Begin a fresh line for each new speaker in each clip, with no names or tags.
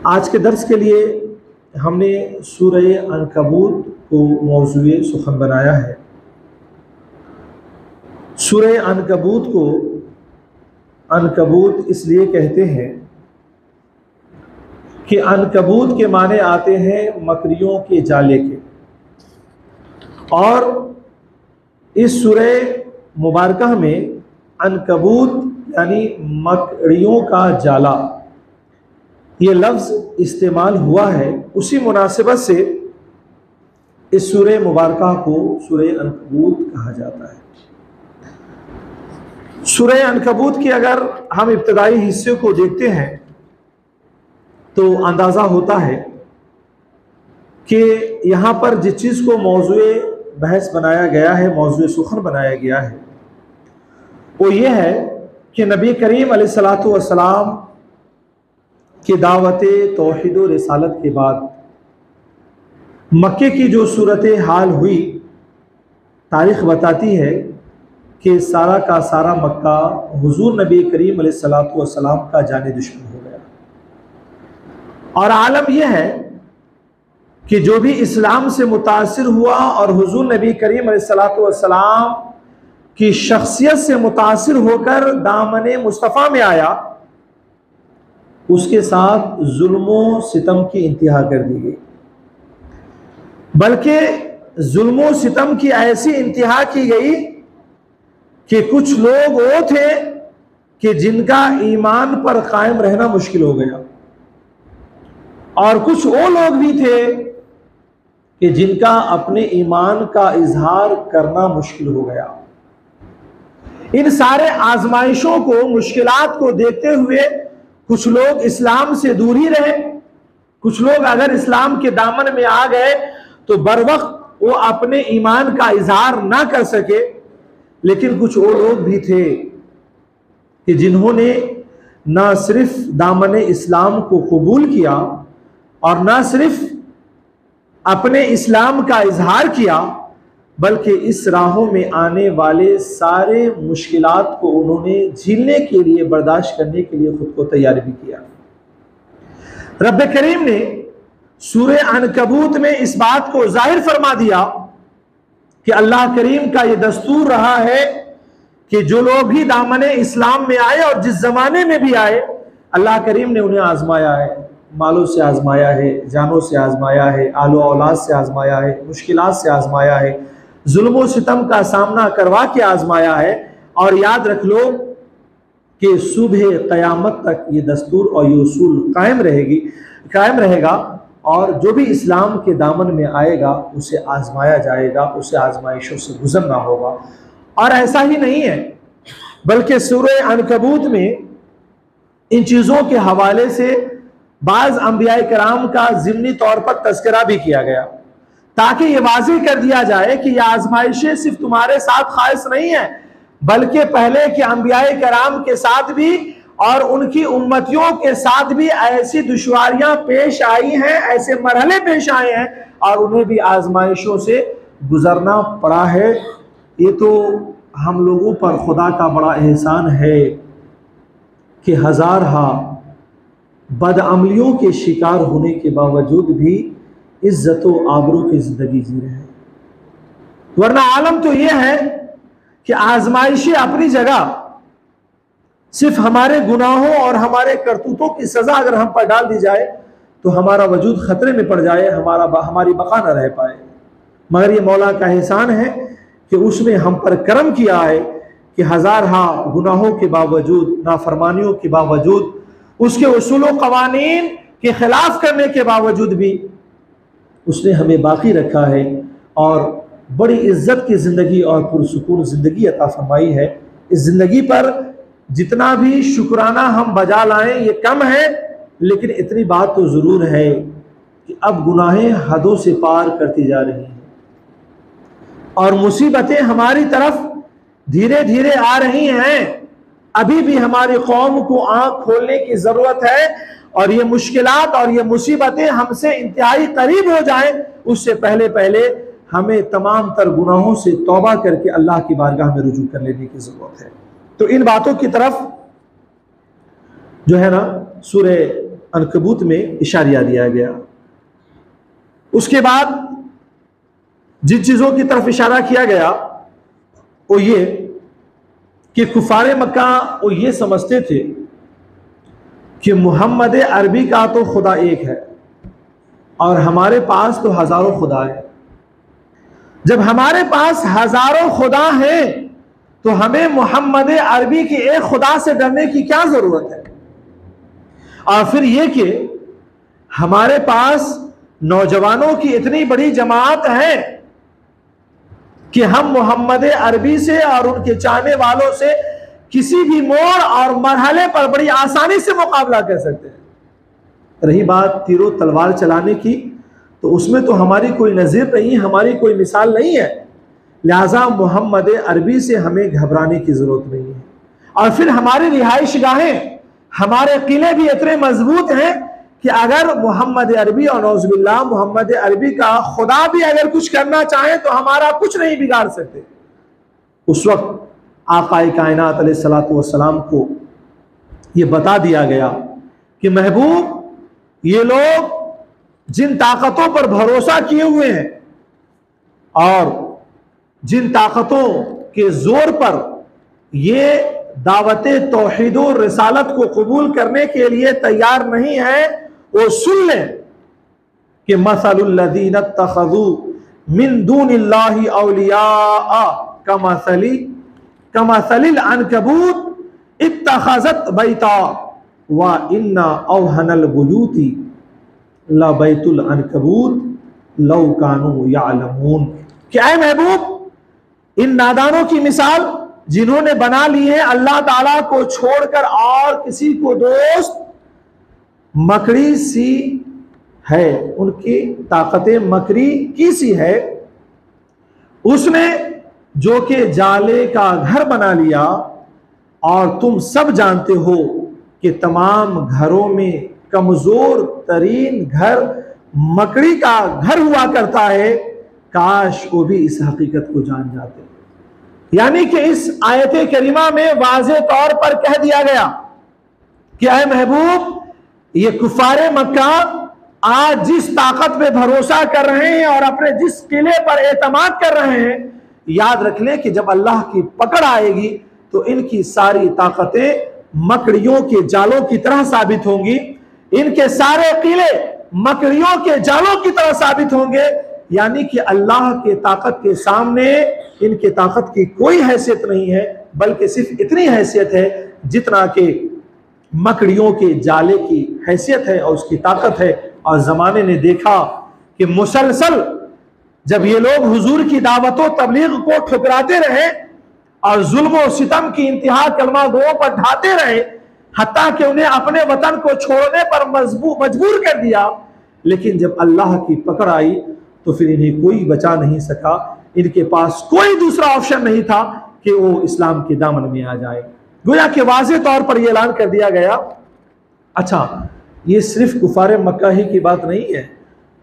आज के दर्स के लिए हमने सूरह अनकबूत को मौज़ूए सुखन बनाया है। सूरह अनकबूत को अनकबूत इसलिए कहते हैं कि अनकबूत के माने आते हैं मकड़ियों के जाले के, और इस सूरह मुबारकह में अनकबूत यानी मकड़ियों का जाला ये लफ्ज़ इस्तेमाल हुआ है। उसी मुनासिबत से इस सूरह मुबारकह को सूरह अनकबूत कहा जाता है। सूरह अनकबूत के अगर हम इब्तदाई हिस्से को देखते हैं तो अंदाज़ा होता है कि यहाँ पर जिस चीज़ को मौज़ूए बहस बनाया गया है, मौज़ूए सुखन बनाया गया है, वो ये है कि नबी करीम अलैहिस्सलातु वस्सलाम की दावत तौहीद व रिसालत के बाद मक्के की जो सूरत हाल हुई, तारीख़ बताती है कि सारा का सारा मक्का हुजूर नबी करीम अलैहिस्सलातु वस्सलाम का जाने दुश्मन हो गया। और आलम यह है कि जो भी इस्लाम से मुतासिर हुआ और हुजूर नबी करीम अलैहिस्सलातु वस्सलाम की शख्सियत से मुतासिर होकर दामने मुस्तफ़ा में आया, उसके साथ जुल्मों सितम की इंतहा कर दी गई। बल्कि जुल्मों सितम की ऐसी इंतहा की गई कि कुछ लोग वो थे कि जिनका ईमान पर कायम रहना मुश्किल हो गया, और कुछ वो लोग भी थे कि जिनका अपने ईमान का इजहार करना मुश्किल हो गया। इन सारे आजमाइशों को, मुश्किलात को देखते हुए कुछ लोग इस्लाम से दूर ही रहे। कुछ लोग अगर इस्लाम के दामन में आ गए तो बर वक्त वो अपने ईमान का इजहार ना कर सके। लेकिन कुछ वो लोग भी थे कि जिन्होंने ना सिर्फ दामन इस्लाम को कबूल किया और ना सिर्फ अपने इस्लाम का इजहार किया, बल्कि इस राहों में आने वाले सारे मुश्किलात को उन्होंने झेलने के लिए, बर्दाश्त करने के लिए खुद को तैयार भी किया। रब करीम ने सूरह अनकबूत में इस बात को जाहिर फरमा दिया कि अल्लाह करीम का ये दस्तूर रहा है कि जो लोग भी दामने इस्लाम में आए और जिस जमाने में भी आए, अल्लाह करीम ने उन्हें आजमाया है। मालों से आजमाया है, जानों से आजमाया है, आलो औलाद से आजमाया है, मुश्किलात से आजमाया है, जुल्म सितम का सामना करवा के आजमाया है। और याद रख लो कि सुबह क़यामत तक ये दस्तूर और ये उसूल कायम रहेगा, और जो भी इस्लाम के दामन में आएगा उसे आजमाया जाएगा, उसे आजमाइशों से गुजरना होगा। और ऐसा ही नहीं है, बल्कि सूरह अनकबूत में इन चीज़ों के हवाले से बाज़ अंबिया कराम का ज़िमनी तौर पर तज़किरा भी किया गया, ताकि ये वाज़ेह कर दिया जाए कि यह आजमाइशें सिर्फ तुम्हारे साथ खास नहीं है, बल्कि पहले के अंबिया कराम के साथ भी और उनकी उम्मतियों के साथ भी ऐसी दुश्वारियां पेश आई हैं, ऐसे मरहले पेश आए हैं, और उन्हें भी आजमाइशों से गुजरना पड़ा है। ये तो हम लोगों पर खुदा का बड़ा एहसान है कि हज़ारहा बदअमलियों के शिकार होने के बावजूद भी इज्जत व आबरू की ज़िंदगी जी रहे हैं। वरना आलम तो यह है कि आजमाइशें अपनी जगह, सिर्फ हमारे गुनाहों और हमारे करतूतों की सज़ा अगर हम पर डाल दी जाए तो हमारा वजूद ख़तरे में पड़ जाए, हमारी बका न रह पाए। मगर ये मौला का एहसान है कि उसने हम पर करम किया है कि हज़ारहा गुनाहों के बावजूद, नाफरमानियों के बावजूद, उसके उसूल व क़वानीन के ख़िलाफ़ करने के बावजूद भी उसने हमें बाकी रखा है और बड़ी इज्जत की ज़िंदगी और पुरसुकून ज़िंदगी अता फरमाई है। इस ज़िंदगी पर जितना भी शुक्राना हम बजा लाएं ये कम है, लेकिन इतनी बात तो ज़रूर है कि अब गुनाहें हदों से पार करती जा रही हैं और मुसीबतें हमारी तरफ धीरे धीरे आ रही हैं। अभी भी हमारी कौम को आँख खोलने की ज़रूरत है, और ये मुश्किलात और ये मुसीबतें हमसे इंतहाई करीब हो जाएं, उससे पहले पहले हमें तमाम तर गुनाहों से तौबा करके अल्लाह की बारगाह में रुजू कर लेने की ज़रूरत है। तो इन बातों की तरफ जो है ना सूरह अनकबूत में इशारिया दिया गया। उसके बाद जिन चीज़ों की तरफ इशारा किया गया वो ये कि कुफारे मक्का वो ये समझते थे कि मोहम्मद अरबी का तो खुदा एक है और हमारे पास तो हजारों खुदा है। जब हमारे पास हजारों खुदा हैं तो हमें मोहम्मद अरबी के एक खुदा से डरने की क्या जरूरत है। और फिर यह कि हमारे पास नौजवानों की इतनी बड़ी जमात है कि हम मोहम्मद अरबी से और उनके चाहने वालों से किसी भी मोड़ और मरहले पर बड़ी आसानी से मुकाबला कर सकते हैं। रही बात तीरों तलवार चलाने की, तो उसमें तो हमारी कोई नज़ीर नहीं, हमारी कोई मिसाल नहीं है। लिहाजा मोहम्मद अरबी से हमें घबराने की ज़रूरत नहीं है। और फिर हमारी रिहाइश गाहें, हमारे किले भी इतने मजबूत हैं कि अगर मोहम्मद अरबी और नौज़ुबिल्लाह मोहम्मद अरबी का खुदा भी अगर कुछ करना चाहे तो हमारा कुछ नहीं बिगाड़ सकते। उस वक्त आक़ाए कायनात अलैहिस्सलातु वस्सलाम को ये बता दिया गया कि महबूब, ये लोग जिन ताकतों पर भरोसा किए हुए हैं और जिन ताकतों के जोर पर ये दावत तौहीद और रिसालत को कबूल करने के लिए तैयार नहीं है, वो सुन लें कि मसलुल लज़ीना इत्तख़ज़ू मिन दूनिल्लाहि औलिया कमसलिल अनकबूत इत्तख़ज़त बैता व इन्ना औहनल बुयूति लबैतुल अनकबूत लौ कानू यालमून। क्या है महबूब, इन नादानों की मिसाल जिन्होंने बना ली है अल्लाह ताला को छोड़कर और किसी को दोस्त, मकड़ी सी है, उनकी ताकतें मकड़ी की सी है। उसने जो कि जाले का घर बना लिया, और तुम सब जानते हो कि तमाम घरों में कमजोर तरीन घर मकड़ी का घर हुआ करता है। काश वो भी इस हकीकत को जान जाते। यानी कि इस आयत करीमा में वाज़े तौर पर कह दिया गया कि ऐ महबूब, ये कुफारे मक्का आज जिस ताकत पे भरोसा कर रहे हैं और अपने जिस किले पर एतमाद कर रहे हैं, याद रख लें कि जब अल्लाह की पकड़ आएगी तो इनकी सारी ताकतें मकड़ियों के जालों की तरह साबित होंगी। इनके सारे किले मकड़ियों के जालों की तरह साबित होंगे। यानी कि अल्लाह के ताकत के सामने इनके ताकत की कोई हैसियत नहीं है, बल्कि सिर्फ इतनी हैसियत है जितना कि मकड़ियों के जाले की हैसियत है और उसकी ताकत है। और जमाने ने देखा कि मुसलसल जब ये लोग हुजूर की दावतों तबलीग को ठुकराते रहे और जुल्म और सितम की इंतहा कलमा गोओं पर ढाते रहे, हत्ता कि उन्हें अपने वतन को छोड़ने पर मजबूर कर दिया, लेकिन जब अल्लाह की पकड़ आई तो फिर इन्हें कोई बचा नहीं सका। इनके पास कोई दूसरा ऑप्शन नहीं था कि वो इस्लाम के दामन में आ जाए। गोया कि वाज़े तौर पर यह ऐलान कर दिया गया। अच्छा, ये सिर्फ कुफारे मक्का ही की बात नहीं है,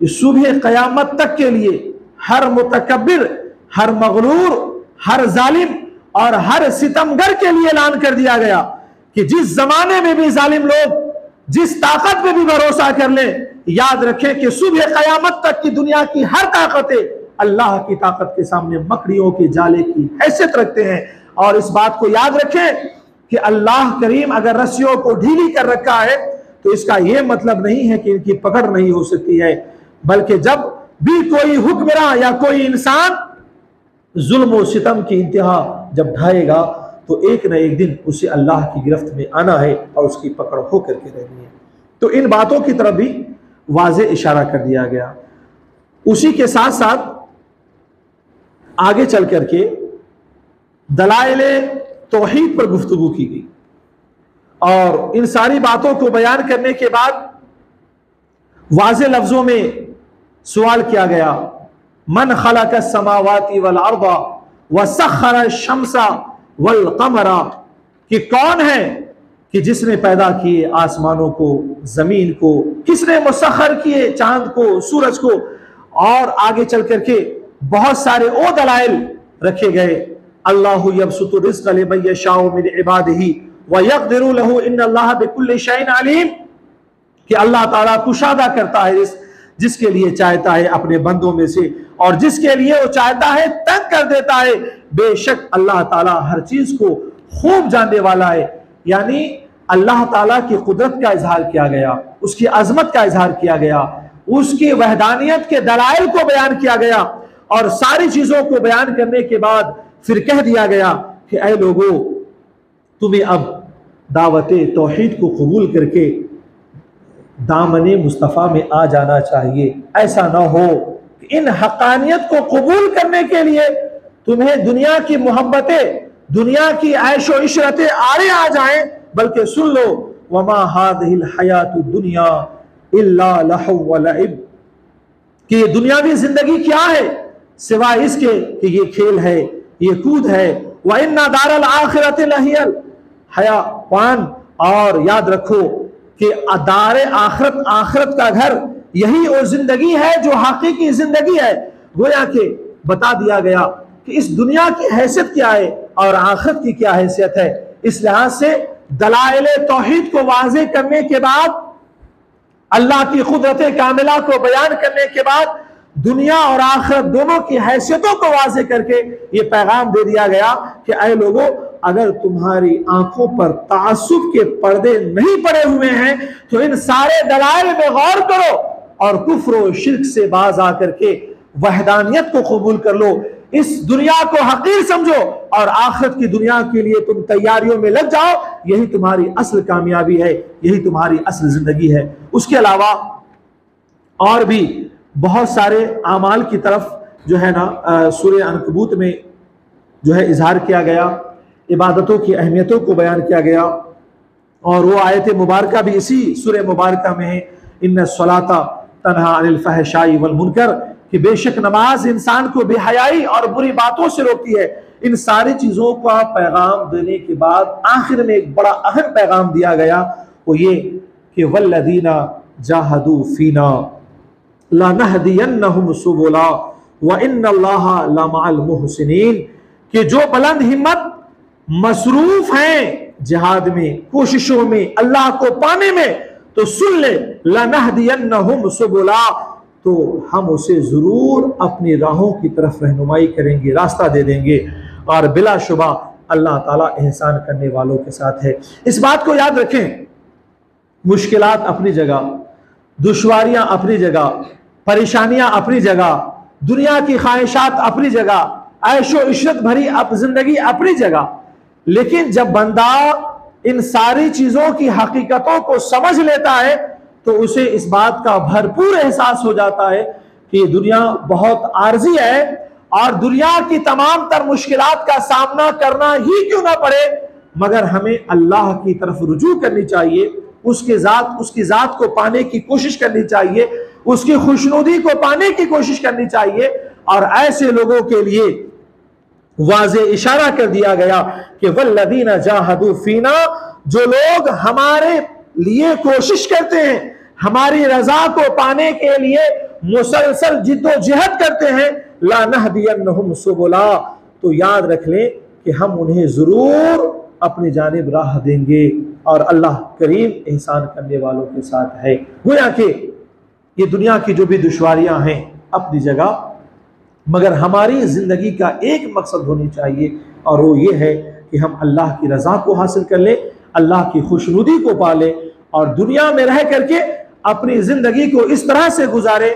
ये सुबह क़यामत तक के लिए हर मुतकब्बिर, हर मगरूर, हर जालिम और हर सितमगर के लिए ऐलान कर दिया गया कि जिस जमाने में भी जालिम लोग जिस ताकत पे भी भरोसा कर ले, याद रखें कि सुबह क़यामत तक की दुनिया की हर ताकतें अल्लाह की ताकत के सामने मकड़ियों के जाले की हैसियत रखते हैं। और इस बात को याद रखें कि अल्लाह करीम अगर रस्सियों को ढीली कर रखा है तो इसका यह मतलब नहीं है कि इनकी पकड़ नहीं हो सकती है, बल्कि जब भी कोई हुक्मरां या कोई इंसान जुल्म और सितम की इंतहा जब ढाएगा तो एक न एक दिन उसे अल्लाह की गिरफ्त में आना है और उसकी पकड़ हो करके रहनी है। तो इन बातों की तरफ भी वाज़े इशारा कर दिया गया। उसी के साथ साथ आगे चल करके दलाइले तौहीद पर गुफ्तगू की गई और इन सारी बातों को बयान करने के बाद वाज़े लफ्जों में सवाल किया गया, मन खलक़ समावाति वल अर्दा व सख्खर शम्सा वल कमरा, कि कौन है कि जिसने पैदा किए आसमानों को, जमीन को, किसने मुसख्खर किए चांद को, सूरज को। और आगे चल करके बहुत सारे ओ दलाइल रखे गए। अल्लाहु यबसुतु रिज़्क़ लिमन यशाउ मिन इबादिही व यक़दिरु लहू इन्नल्लाह बिकुल्लि शैइन अलीम, कि अल्लाह ताला कुशादा करता है जिसके लिए चाहता है अपने बंदों में से, और जिसके लिए वो चाहता है तंग कर देता है। बेशक अल्लाह ताला हर चीज को खूब जानने वाला है। यानी अल्लाह ताला की कुदरत का इजहार किया गया, उसकी अजमत का इजहार किया गया, उसकी वहदानियत के दलाइल को बयान किया गया, और सारी चीजों को बयान करने के बाद फिर कह दिया गया कि ऐ लोगों, तुम्हें अब दावत तौहीद को कबूल करके दामने मुस्तफ़ा में आ जाना चाहिए। ऐसा ना हो कि इन हक़ानियत को कबूल करने के लिए तुम्हें दुनिया की मोहब्बतें, दुनिया की ऐशो इशरतें आड़े आ जाएं, बल्कि सुन लो, वमा हादिहिल हयातुद दुनिया इल्ला लहव व लइब, कि दुनियावी जिंदगी क्या है सिवाय इसके कि ये खेल है, ये कूद है। व इन्ना दारल आखिरत लहियल हयावान, और याद रखो कि दारे आखिरत, आखिरत का घर यही वो जिंदगी है जो हकीकी जिंदगी है। गोया के बता दिया गया कि इस दुनिया की हैसियत क्या है और आखिरत की क्या हैसियत है। इस लिहाज से दलाइल तौहीद को वाज़े करने के बाद, अल्लाह की कुदरत कामिला को बयान करने के बाद, दुनिया और आखिरत दोनों की हैसियतों को वाज़े करके ये पैगाम दे दिया गया कि ऐ लोगों, अगर तुम्हारी आंखों पर तासुब के पर्दे नहीं पड़े हुए हैं तो इन सारे दलाइल में गौर करो और कुफ्र और शिर्क से बाज आकर के वहदानियत को कबूल कर लो। इस दुनिया को हकीर समझो और आखिरत की दुनिया के लिए तुम तैयारियों में लग जाओ। यही तुम्हारी असल कामयाबी है, यही तुम्हारी असल जिंदगी है। उसके अलावा और भी बहुत सारे आमाल की तरफ जो है ना सूरह अनकबूत में जो है इजहार किया गया, इबादतों की अहमियतों को बयान किया गया, और वो आयत मुबारका भी इसी सूरह मुबारका में है, इन्ना सलाता तन्हा अनिल फहशाई वल मुनकर, कि बेशक नमाज इंसान को बेहयाई और बुरी बातों से रोकती है। इन सारी चीजों का पैगाम देने के बाद आखिर में एक बड़ा अहम पैगाम दिया गया, वो ये कि वल्लदीना जाहदू फीना लनहदियन्नहुम सुबुला व इन्नल्लाहा लमअल मुहसिनीन, कि जो बुलंद हिम्मत मसरूफ हैं जिहाद में, कोशिशों में, अल्लाह को पाने में, तो सुन ले, लनहदियन्नहुम सुबुला, तो हम उसे जरूर अपनी राहों की तरफ रहनुमाई करेंगे, रास्ता दे देंगे, और बिलाशुबा अल्लाह ताला एहसान करने वालों के साथ है। इस बात को याद रखें, मुश्किलात अपनी जगह, दुश्वारियां अपनी जगह, परेशानियां अपनी जगह, दुनिया की ख्वाहिशात अपनी जगह, ऐशो इशरत भरी जिंदगी अपनी जगह, लेकिन जब बंदा इन सारी चीजों की हकीकतों को समझ लेता है तो उसे इस बात का भरपूर एहसास हो जाता है कि दुनिया बहुत आर्जी है और दुनिया की तमाम तर मुश्किलात का सामना करना ही क्यों ना पड़े, मगर हमें अल्लाह की तरफ रुजू करनी चाहिए, उसकी जात को पाने की कोशिश करनी चाहिए, उसकी खुशनुदी को पाने की कोशिश करनी चाहिए। और ऐसे लोगों के लिए वाज़े इशारा कर दिया गया कि वल्लदीना जाहदू फीना, जो लोग हमारे लिए कोशिश करते हैं, हमारी रजा को पाने के लिए मुसलसल जिद्दोजहद करते हैं, ला नहदियन्नहुम सुबुला, तो याद रख लें कि हम उन्हें जरूर अपनी जानिब राह देंगे और अल्लाह करीम एहसान करने वालों के साथ है। गोया कि ये दुनिया की जो भी दुश्वारियां हैं अपनी जगह, मगर हमारी जिंदगी का एक मकसद होनी चाहिए, और वो ये है कि हम अल्लाह की रजा को हासिल कर ले, अल्लाह की खुशनुदी को पाले, और दुनिया में रह करके अपनी जिंदगी को इस तरह से गुजारे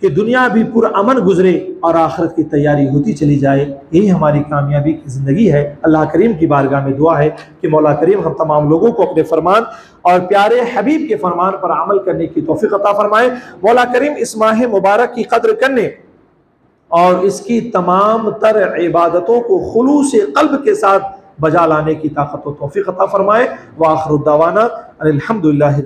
कि दुनिया भी पुरअमन गुजरे और आखिरत की तैयारी होती चली जाए। यही हमारी कामयाबी की ज़िंदगी है। अल्लाह करीम की बारगाह में दुआ है कि मौला करीम हम तमाम लोगों को अपने फरमान और प्यारे हबीब के फरमान पर अमल करने की तौफीक अता फरमाए। मौला करीम इस माह मुबारक की कद्र करने और इसकी तमाम तर इबादतों को खुलूस क़ल्ब के साथ बजा लाने की ताकत व तौफीक अता फरमाए। व आखिर दावाना अनिल हम्दुलिल्लाह।